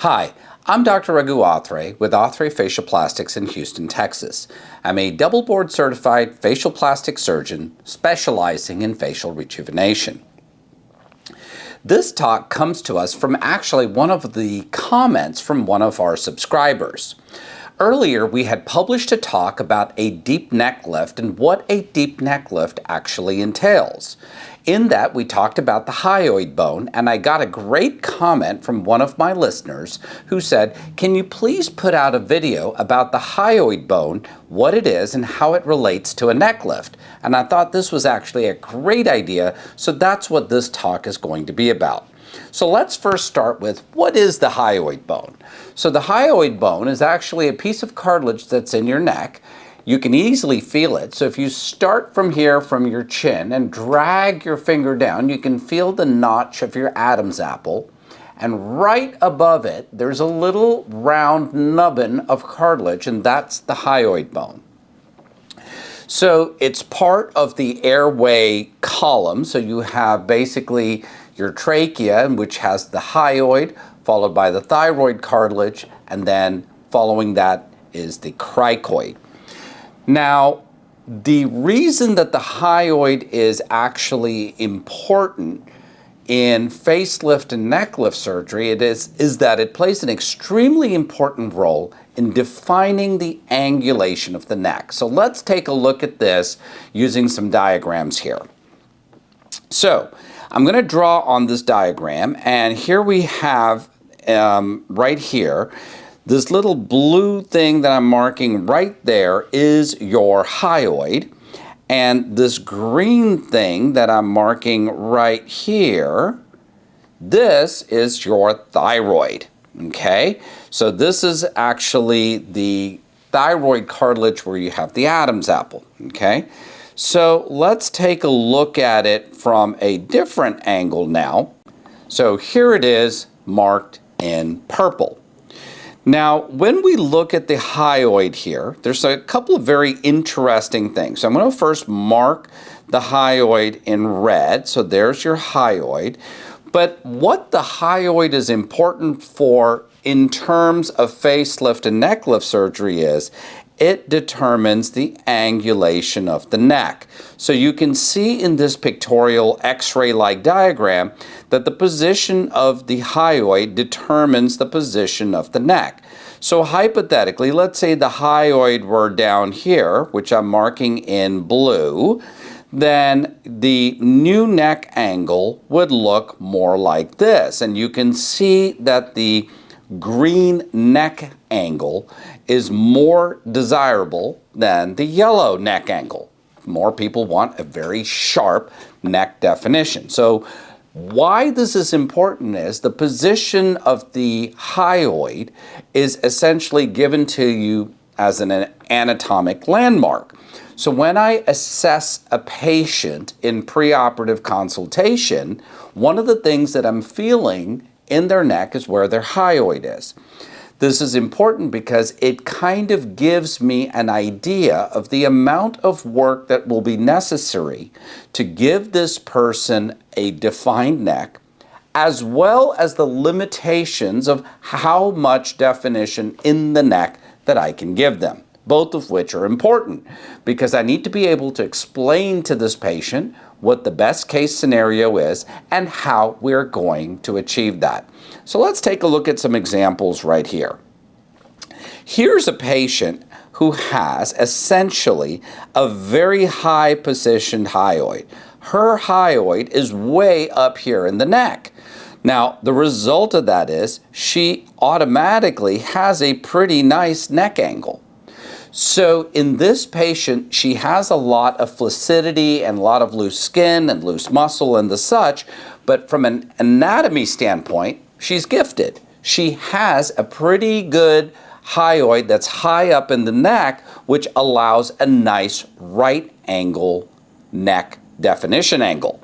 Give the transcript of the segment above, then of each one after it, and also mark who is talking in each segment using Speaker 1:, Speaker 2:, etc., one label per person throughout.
Speaker 1: Hi, I'm Dr. Raghu Athré with Athre Facial Plastics in Houston, Texas. I'm a double board certified facial plastic surgeon specializing in facial rejuvenation. This talk comes to us from actually one of the comments from one of our subscribers. Earlier, we had published a talk about a deep neck lift and what a deep neck lift actually entails. In that, we talked about the hyoid bone, and I got a great comment from one of my listeners who said, "Can you please put out a video about the hyoid bone, what it is, and how it relates to a neck lift?" And I thought this was actually a great idea, so that's what this talk is going to be about. So let's first start with, what is the hyoid bone? So the hyoid bone is actually a piece of cartilage that's in your neck. You can easily feel it. So if you start from here, from your chin, and drag your finger down, you can feel the notch of your Adam's apple. And right above it, there's a little round nubbin of cartilage, and that's the hyoid bone. So it's part of the airway column. So you have basically your trachea, which has the hyoid, followed by the thyroid cartilage, and then following that is the cricoid. Now, the reason that the hyoid is actually important in facelift and neck lift surgery is that it plays an extremely important role in defining the angulation of the neck. So let's take a look at this using some diagrams here. So I'm going to draw on this diagram, and here we have right here, this little blue thing that I'm marking right there is your hyoid, and this green thing that I'm marking right here, this is your thyroid, okay? So this is actually the thyroid cartilage where you have the Adam's apple, okay? So let's take a look at it from a different angle now. So here it is marked in purple. Now, when we look at the hyoid here, there's a couple of very interesting things. So I'm going to first mark the hyoid in red. So there's your hyoid. But what the hyoid is important for in terms of facelift and neck lift surgery is it determines the angulation of the neck. So you can see in this pictorial X-ray-like diagram that the position of the hyoid determines the position of the neck. So hypothetically, let's say the hyoid were down here, which I'm marking in blue, then the new neck angle would look more like this. And you can see that the green neck angle is more desirable than the yellow neck angle. More people want a very sharp neck definition. So why this is important is the position of the hyoid is essentially given to you as an anatomic landmark. So when I assess a patient in preoperative consultation, one of the things that I'm feeling in their neck is where their hyoid is. This is important because it kind of gives me an idea of the amount of work that will be necessary to give this person a defined neck, as well as the limitations of how much definition in the neck that I can give them, both of which are important because I need to be able to explain to this patient what the best case scenario is and how we're going to achieve that. So let's take a look at some examples right here. Here's a patient who has essentially a very high positioned hyoid. Her hyoid is way up here in the neck. Now, the result of that is she automatically has a pretty nice neck angle. So in this patient, she has a lot of flaccidity and a lot of loose skin and loose muscle and the such, but from an anatomy standpoint, she's gifted. She has a pretty good hyoid that's high up in the neck, which allows a nice right angle neck definition angle.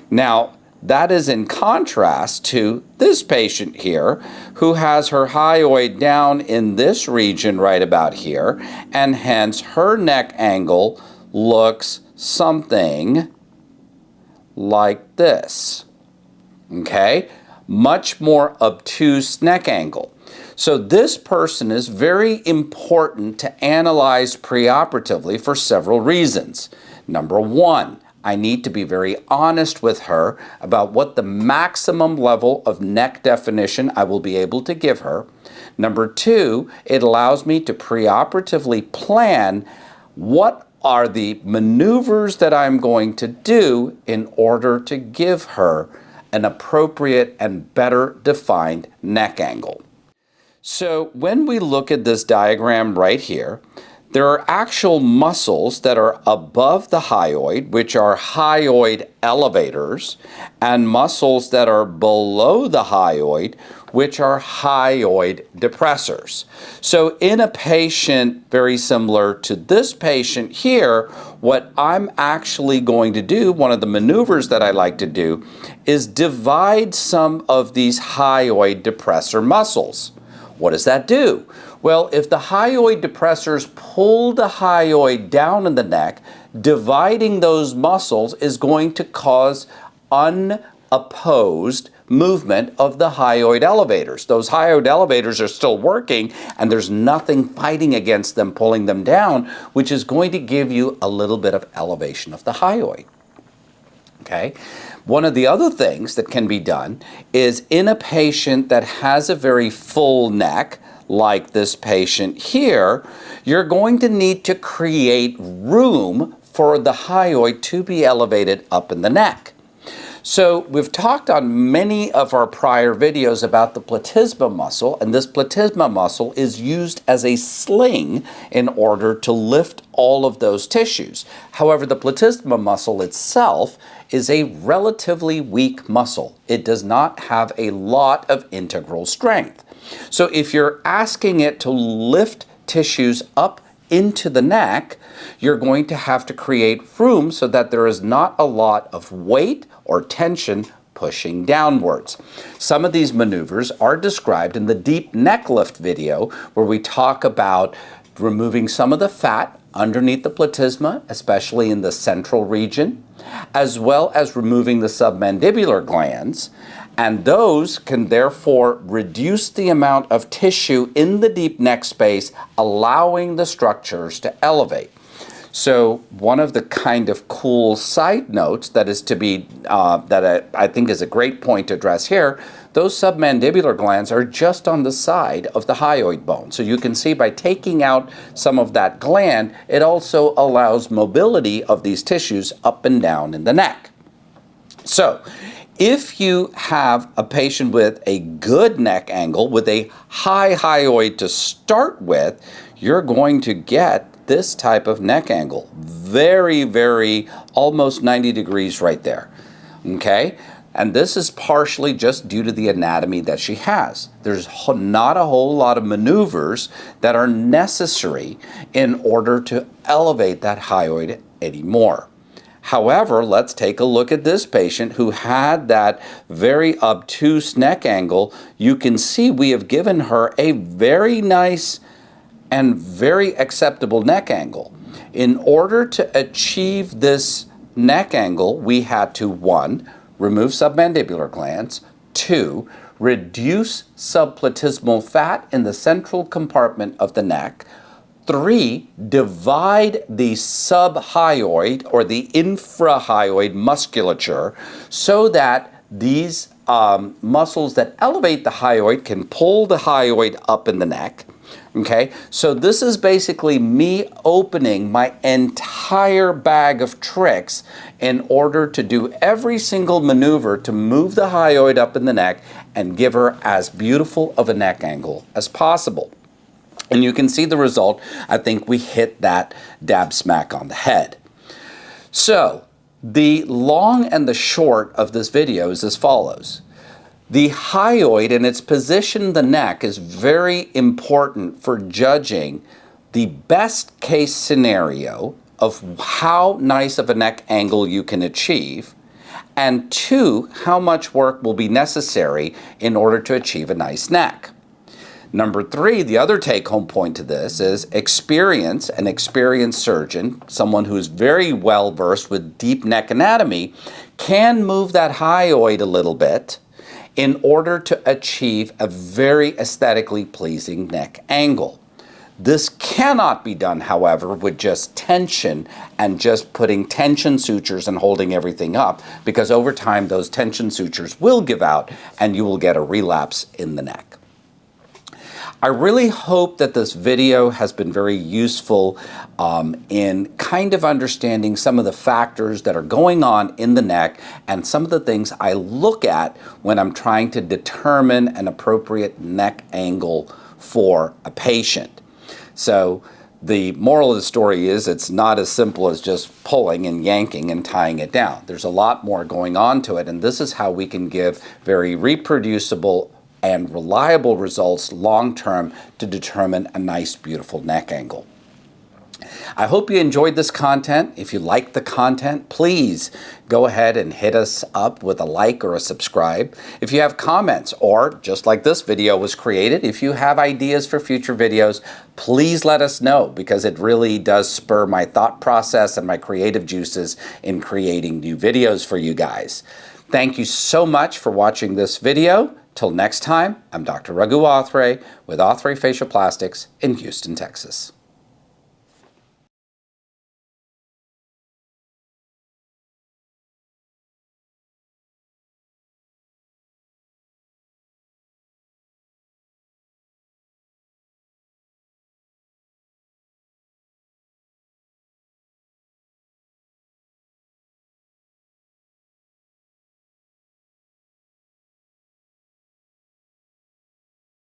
Speaker 1: Now, that is in contrast to this patient here who has her hyoid down in this region right about here, and hence her neck angle looks something like this. Okay? much more obtuse neck angle. So this person is very important to analyze preoperatively for several reasons. Number one, I need to be very honest with her about what the maximum level of neck definition I will be able to give her. Number two, it allows me to preoperatively plan what are the maneuvers that I'm going to do in order to give her an appropriate and better defined neck angle. So when we look at this diagram right here, there are actual muscles that are above the hyoid, which are hyoid elevators, and muscles that are below the hyoid, which are hyoid depressors. So in a patient very similar to this patient here, what I'm actually going to do, one of the maneuvers that I like to do, is divide some of these hyoid depressor muscles. What does that do? Well, if the hyoid depressors pull the hyoid down in the neck, dividing those muscles is going to cause unopposed movement of the hyoid elevators. Those hyoid elevators are still working and there's nothing fighting against them, pulling them down, which is going to give you a little bit of elevation of the hyoid. Okay? One of the other things that can be done is in a patient that has a very full neck, like this patient here, you're going to need to create room for the hyoid to be elevated up in the neck. So we've talked on many of our prior videos about the platysma muscle, and this platysma muscle is used as a sling in order to lift all of those tissues. However, the platysma muscle itself is a relatively weak muscle. It does not have a lot of integral strength. So if you're asking it to lift tissues up into the neck, you're going to have to create room so that there is not a lot of weight or tension pushing downwards. Some of these maneuvers are described in the deep neck lift video where we talk about removing some of the fat underneath the platysma, especially in the central region, as well as removing the submandibular glands. And those can therefore reduce the amount of tissue in the deep neck space, allowing the structures to elevate. So one of the kind of cool side notes that is to be, I think is a great point to address here, those submandibular glands are just on the side of the hyoid bone. So you can see by taking out some of that gland, it also allows mobility of these tissues up and down in the neck. So if you have a patient with a good neck angle, with a high hyoid to start with, you're going to get this type of neck angle. Very, very, almost 90 degrees right there. Okay? And this is partially just due to the anatomy that she has. There's not a whole lot of maneuvers that are necessary in order to elevate that hyoid anymore. However, let's take a look at this patient who had that very obtuse neck angle. You can see we have given her a very nice and very acceptable neck angle. In order to achieve this neck angle, we had to, 1, remove submandibular glands, 2, reduce subplatysmal fat in the central compartment of the neck, 3, divide the subhyoid or the infrahyoid musculature so that these muscles that elevate the hyoid can pull the hyoid up in the neck. Okay, so this is basically me opening my entire bag of tricks in order to do every single maneuver to move the hyoid up in the neck and give her as beautiful of a neck angle as possible. And you can see the result. I think we hit that dab smack on the head. So the long and the short of this video is as follows. The hyoid and its position in the neck is very important for judging the best case scenario of how nice of a neck angle you can achieve, and 2, how much work will be necessary in order to achieve a nice neck. Number 3, the other take-home point to this is experience, an experienced surgeon, someone who's very well versed with deep neck anatomy, can move that hyoid a little bit in order to achieve a very aesthetically pleasing neck angle. This cannot be done, however, with just tension and just putting tension sutures and holding everything up, because over time those tension sutures will give out and you will get a relapse in the neck. I really hope that this video has been very useful in kind of understanding some of the factors that are going on in the neck and some of the things I look at when I'm trying to determine an appropriate neck angle for a patient. So the moral of the story is it's not as simple as just pulling and yanking and tying it down. There's a lot more going on to it, and this is how we can give very reproducible and reliable results long-term to determine a nice, beautiful neck angle. I hope you enjoyed this content. If you like the content, please go ahead and hit us up with a like or a subscribe. If you have comments, or just like this video was created, if you have ideas for future videos, please let us know, because it really does spur my thought process and my creative juices in creating new videos for you guys. Thank you so much for watching this video. Till next time, I'm Dr. Raghu Athré with Athre Facial Plastics in Houston, Texas.